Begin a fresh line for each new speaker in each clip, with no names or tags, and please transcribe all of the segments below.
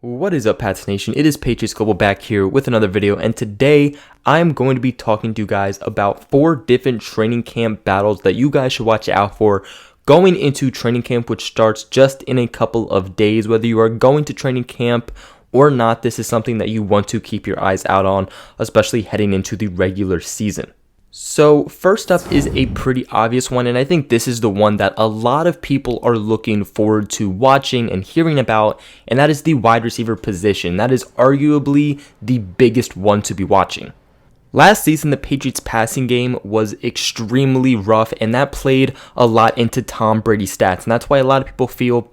What is up, Pats Nation? It is Patriots Global back here with another video, and today I'm going to be talking to you guys about 4 different training camp battles that you guys should watch out for going into training camp, which starts just in a couple of days. Whether you are going to training camp or not, this is something that you want to keep your eyes out on, especially heading into the regular season. So first up is a pretty obvious one, and I think this is the one that a lot of people are looking forward to watching and hearing about, and that is the wide receiver position. That is arguably the biggest one to be watching. Last season, the Patriots passing game was extremely rough, and that played a lot into Tom Brady's stats, and that's why a lot of people feel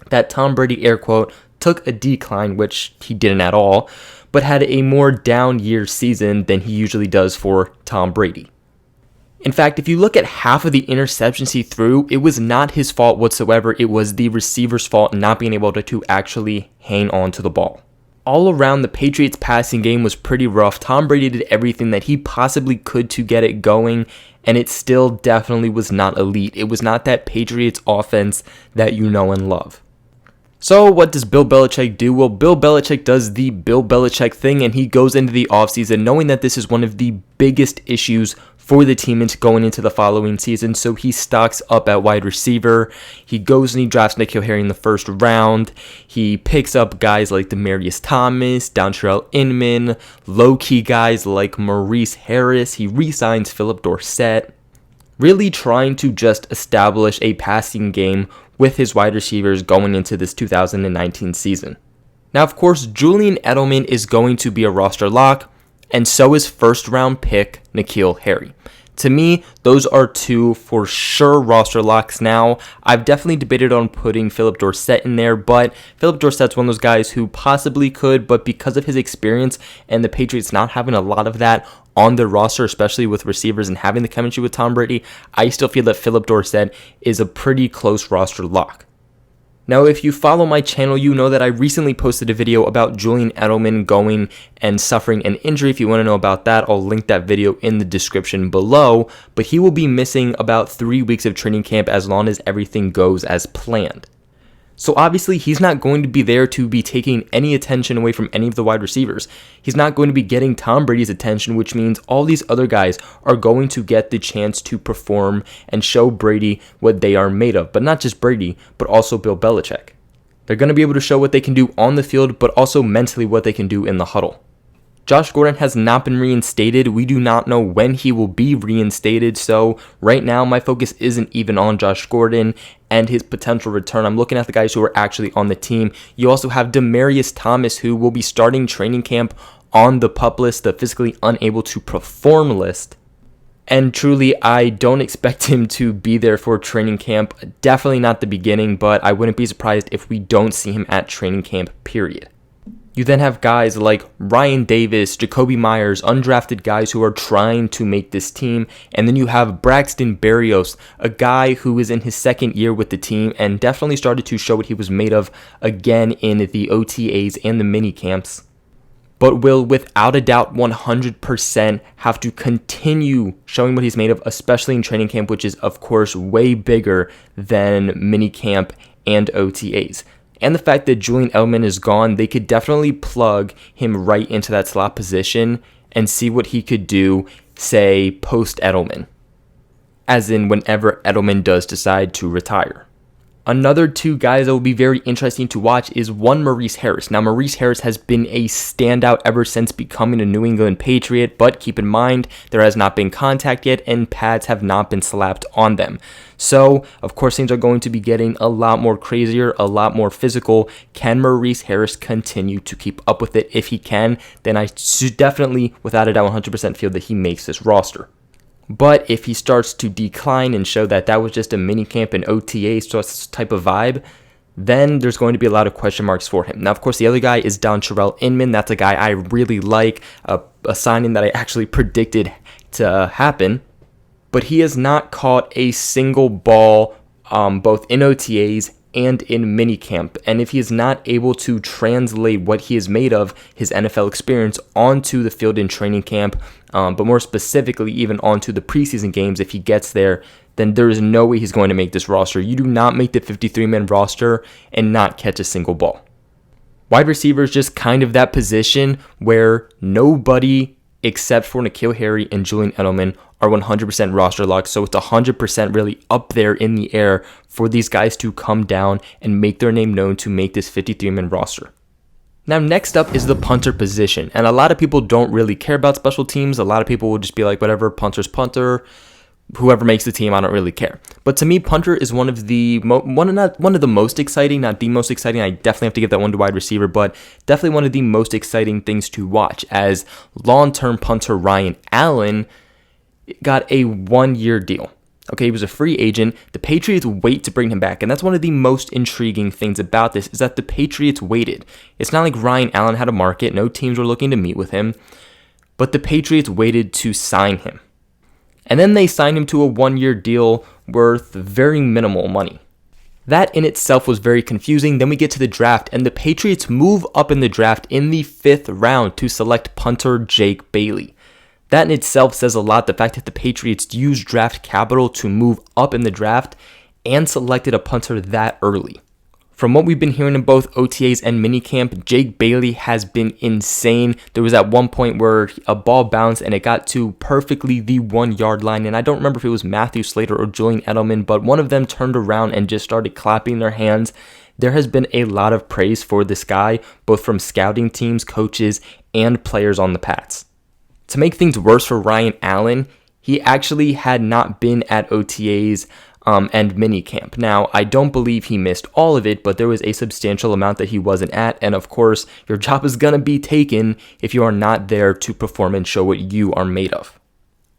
that Tom Brady, air quote, took a decline, which he didn't at all, but had a more down year season than he usually does for Tom Brady. In fact, if you look at half of the interceptions he threw, it was not his fault whatsoever. It was the receiver's fault not being able to actually hang on to the ball. All around, the Patriots passing game was pretty rough. Tom Brady did everything that he possibly could to get it going, and it still definitely was not elite. It was not that Patriots offense that you know and love. So what does Bill Belichick do? Well, Bill Belichick does the Bill Belichick thing, and he goes into the offseason knowing that this is one of the biggest issues for the team going into the following season. So he stocks up at wide receiver. He goes and he drafts N'Keal Harry in the first round. He picks up guys like Demaryius Thomas, Patriots Inman, low-key guys like Maurice Harris. He re-signs Philip Dorsett, really trying to just establish a passing game with his wide receivers going into this 2019 season. Now, of course, Julian Edelman is going to be a roster lock, and so is first-round pick N'Keal Harry. To me, those are 2 for sure roster locks now. I've definitely debated on putting Philip Dorsett in there, but Philip Dorsett's one of those guys who possibly could, but because of his experience and the Patriots not having a lot of that on their roster, especially with receivers and having the chemistry with Tom Brady, I still feel that Philip Dorsett is a pretty close roster lock. Now, if you follow my channel, you know that I recently posted a video about Julian Edelman going and suffering an injury. If you want to know about that, I'll link that video in the description below. But he will be missing about 3 weeks of training camp as long as everything goes as planned. So obviously, he's not going to be there to be taking any attention away from any of the wide receivers. He's not going to be getting Tom Brady's attention, which means all these other guys are going to get the chance to perform and show Brady what they are made of. But not just Brady, but also Bill Belichick. They're going to be able to show what they can do on the field, but also mentally what they can do in the huddle. Josh Gordon has not been reinstated. We do not know when he will be reinstated. So right now, my focus isn't even on Josh Gordon and his potential return. I'm looking at the guys who are actually on the team. You also have Demaryius Thomas, who will be starting training camp on the PUP list, the physically unable to perform list. And truly, I don't expect him to be there for training camp. Definitely not the beginning, but I wouldn't be surprised if we don't see him at training camp, period. You then have guys like Ryan Davis, Jacoby Myers, undrafted guys who are trying to make this team. And then you have Braxton Berrios, a guy who is in his second year with the team and definitely started to show what he was made of again in the OTAs and the mini camps, but will without a doubt 100% have to continue showing what he's made of, especially in training camp, which is of course way bigger than mini camp and OTAs. And the fact that Julian Edelman is gone, they could definitely plug him right into that slot position and see what he could do, say, post-Edelman, as in whenever Edelman does decide to retire. Another 2 guys that will be very interesting to watch is one Maurice Harris. Now, Maurice Harris has been a standout ever since becoming a New England Patriot, but keep in mind, there has not been contact yet, and pads have not been slapped on them. So, of course, things are going to be getting a lot more crazier, a lot more physical. Can Maurice Harris continue to keep up with it? If he can, then I should definitely, without a doubt, 100% feel that he makes this roster. But if he starts to decline and show that that was just a minicamp and OTA type of vibe, then there's going to be a lot of question marks for him. Now, of course, the other guy is Patriots Inman. That's a guy I really like, a signing that I actually predicted to happen. But he has not caught a single ball both in OTAs and in minicamp. And if he is not able to translate what he is made of, his NFL experience, onto the field in training camp, but more specifically even onto the preseason games, if he gets there, then there is no way he's going to make this roster. You do not make the 53-man roster and not catch a single ball. Wide receiver is just kind of that position where nobody except for N'Keal Harry and Julian Edelman are 100% roster locked. So it's 100% really up there in the air for these guys to come down and make their name known to make this 53-man roster. Now, next up is the punter position. And a lot of people don't really care about special teams. A lot of people will just be like, whatever, punter's punter. Whoever makes the team, I don't really care. But to me, punter is one of the most exciting, not the most exciting. I definitely have to give that one to wide receiver, but definitely one of the most exciting things to watch, as long-term punter Ryan Allen got a 1-year deal. Okay, he was a free agent. The Patriots wait to bring him back, and that's one of the most intriguing things about this, is that the Patriots waited. It's not like Ryan Allen had a market. No teams were looking to meet with him, but the Patriots waited to sign him. And then they signed him to a 1-year deal worth very minimal money. That in itself was very confusing. Then we get to the draft, and the Patriots move up in the draft in the 5th round to select punter Jake Bailey. That in itself says a lot, the fact that the Patriots used draft capital to move up in the draft and selected a punter that early. From what we've been hearing in both OTAs and minicamp, Jake Bailey has been insane. There was at one point where a ball bounced and it got to perfectly the 1-yard line. And I don't remember if it was Matthew Slater or Julian Edelman, but one of them turned around and just started clapping their hands. There has been a lot of praise for this guy, both from scouting teams, coaches, and players on the Pats. To make things worse for Ryan Allen, he actually had not been at OTAs and minicamp. Now, I don't believe he missed all of it, but there was a substantial amount that he wasn't at. And of course, your job is going to be taken if you are not there to perform and show what you are made of.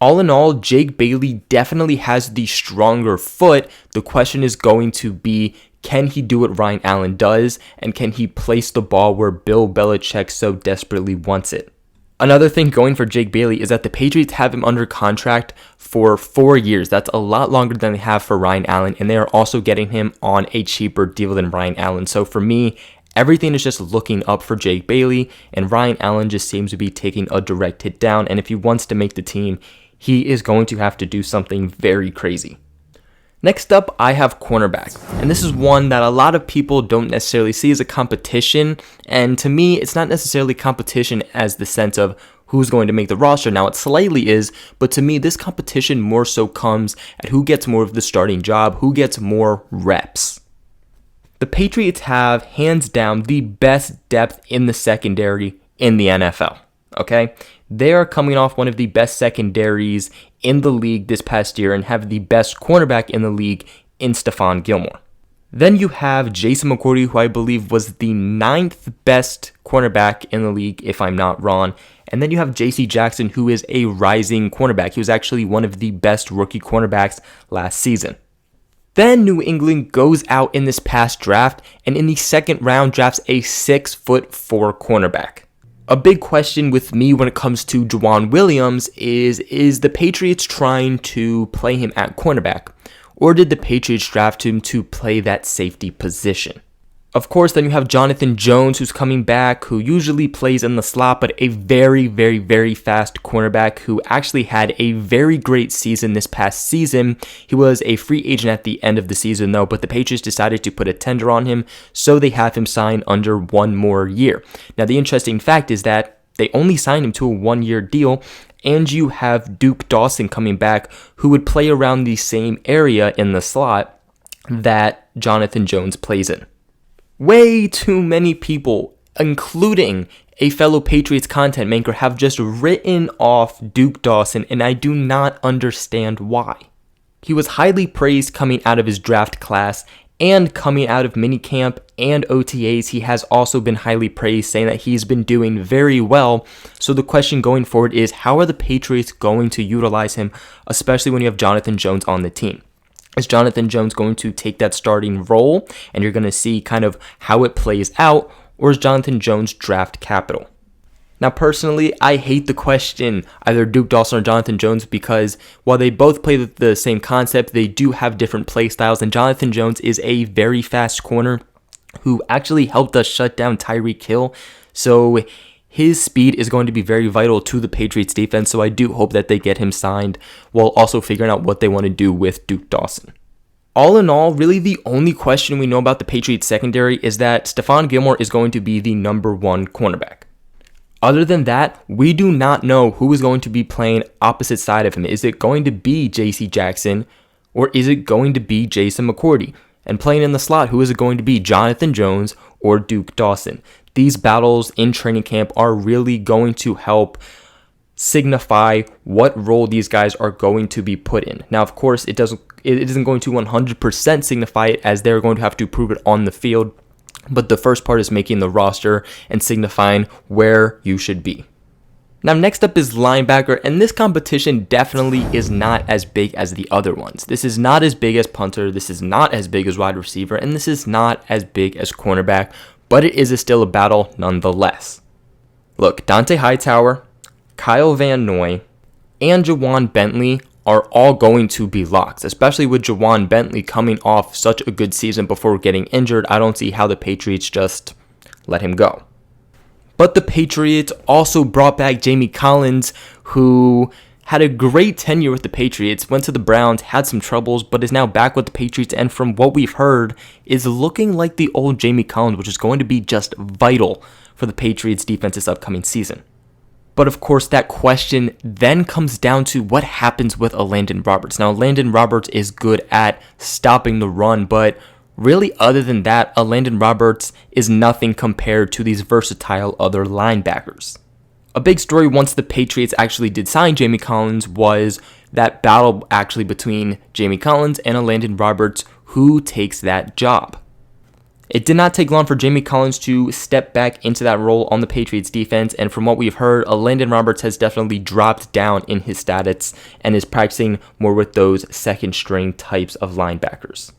All in all, Jake Bailey definitely has the stronger foot. The question is going to be, can he do what Ryan Allen does? And can he place the ball where Bill Belichick so desperately wants it? Another thing going for Jake Bailey is that the Patriots have him under contract for 4 years. That's a lot longer than they have for Ryan Allen, and they are also getting him on a cheaper deal than Ryan Allen. So for me, everything is just looking up for Jake Bailey, and Ryan Allen just seems to be taking a direct hit down. And if he wants to make the team, he is going to have to do something very crazy. Next up, I have cornerback, and this is one that a lot of people don't necessarily see as a competition, and to me, it's not necessarily competition as the sense of who's going to make the roster. Now, it slightly is, but to me, this competition more so comes at who gets more of the starting job, who gets more reps. The Patriots have, hands down, the best depth in the secondary in the NFL, okay? They are coming off one of the best secondaries in the league this past year and have the best cornerback in the league in Stephon Gilmore. Then you have Jason McCourty, who I believe was the 9th best cornerback in the league, if I'm not wrong. And then you have J.C. Jackson, who is a rising cornerback. He was actually one of the best rookie cornerbacks last season. Then New England goes out in this past draft and in the 2nd round drafts a 6'4" cornerback. A big question with me when it comes to Juwan Williams is the Patriots trying to play him at cornerback, or did the Patriots draft him to play that safety position? Of course, then you have Jonathan Jones, who's coming back, who usually plays in the slot, but a very, very, very fast cornerback who actually had a very great season this past season. He was a free agent at the end of the season, though, but the Patriots decided to put a tender on him, so they have him sign under 1 more year. Now, the interesting fact is that they only signed him to a 1-year deal, and you have Duke Dawson coming back, who would play around the same area in the slot that Jonathan Jones plays in. Way too many people, including a fellow Patriots content maker, have just written off Duke Dawson, and I do not understand why. He was highly praised coming out of his draft class, and coming out of minicamp and OTAs, he has also been highly praised, saying that he's been doing very well. So the question going forward is, how are the Patriots going to utilize him, especially when you have Jonathan Jones on the team? Is Jonathan Jones going to take that starting role, and you're going to see kind of how it plays out, or is Jonathan Jones draft capital? Now, personally, I hate the question, either Duke Dawson or Jonathan Jones, because while they both play the same concept, they do have different play styles, and Jonathan Jones is a very fast corner who actually helped us shut down Tyreek Hill, so his speed is going to be very vital to the Patriots defense, so I do hope that they get him signed while also figuring out what they want to do with Duke Dawson. All in all, really the only question we know about the Patriots secondary is that Stephon Gilmore is going to be the number 1 cornerback. Other than that, we do not know who is going to be playing opposite side of him. Is it going to be J.C. Jackson or is it going to be Jason McCourty? And playing in the slot, who is it going to be, Jonathan Jones or Duke Dawson? These battles in training camp are really going to help signify what role these guys are going to be put in. Now, of course, it isn't going to 100% signify it, as they're going to have to prove it on the field. But the first part is making the roster and signifying where you should be. Now, next up is linebacker, and this competition definitely is not as big as the other ones. This is not as big as punter, this is not as big as wide receiver, and this is not as big as cornerback, but it is still a battle nonetheless. Look, Dante Hightower, Kyle Van Noy, and Jawan Bentley are all going to be locks, especially with Jawan Bentley coming off such a good season before getting injured. I don't see how the Patriots just let him go. But the Patriots also brought back Jamie Collins, who had a great tenure with the Patriots, went to the Browns, had some troubles, but is now back with the Patriots, and from what we've heard, is looking like the old Jamie Collins, which is going to be just vital for the Patriots defense this upcoming season. But of course, that question then comes down to what happens with a Landon Roberts. Now, Landon Roberts is good at stopping the run, but really, other than that, a Landon Roberts is nothing compared to these versatile other linebackers. A big story once the Patriots actually did sign Jamie Collins was that battle actually between Jamie Collins and a Landon Roberts, who takes that job. It did not take long for Jamie Collins to step back into that role on the Patriots defense, and from what we've heard, a Landon Roberts has definitely dropped down in his stats and is practicing more with those second string types of linebackers.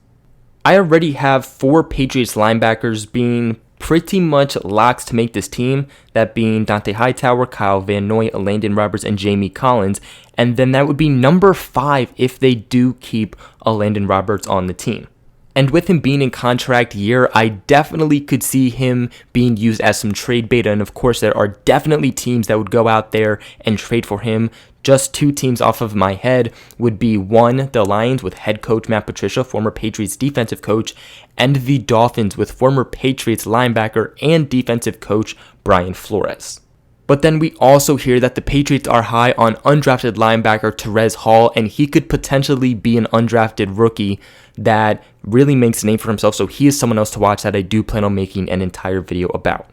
I already have 4 Patriots linebackers being pretty much locks to make this team, that being Dante Hightower, Kyle Van Noy, Landon Roberts, and Jamie Collins, and then that would be number 5 if they do keep a Landon Roberts on the team. And with him being in contract year, I definitely could see him being used as some trade bait, and of course there are definitely teams that would go out there and trade for him. Just 2 teams off of my head would be 1, the Lions with head coach Matt Patricia, former Patriots defensive coach, and the Dolphins with former Patriots linebacker and defensive coach Brian Flores. But then we also hear that the Patriots are high on undrafted linebacker Terez Hall, and he could potentially be an undrafted rookie that really makes a name for himself, so he is someone else to watch that I do plan on making an entire video about.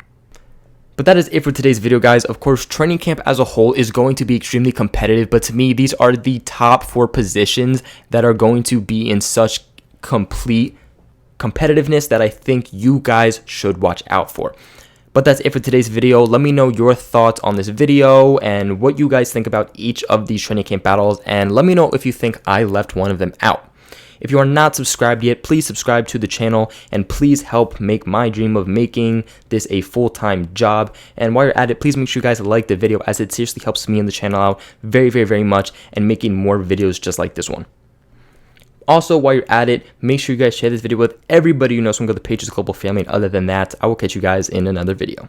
But that is it for today's video, guys. Of course, training camp as a whole is going to be extremely competitive, but to me, these are the top 4 positions that are going to be in such complete competitiveness that I think you guys should watch out for. But that's it for today's video. Let me know your thoughts on this video and what you guys think about each of these training camp battles, and let me know if you think I left one of them out. If you are not subscribed yet, please subscribe to the channel and please help make my dream of making this a full-time job. And while you're at it, please make sure you guys like the video, as it seriously helps me and the channel out very, very, very much, and making more videos just like this one. Also, while you're at it, make sure you guys share this video with everybody you know so we can go to the Patriots Global family. And other than that, I will catch you guys in another video.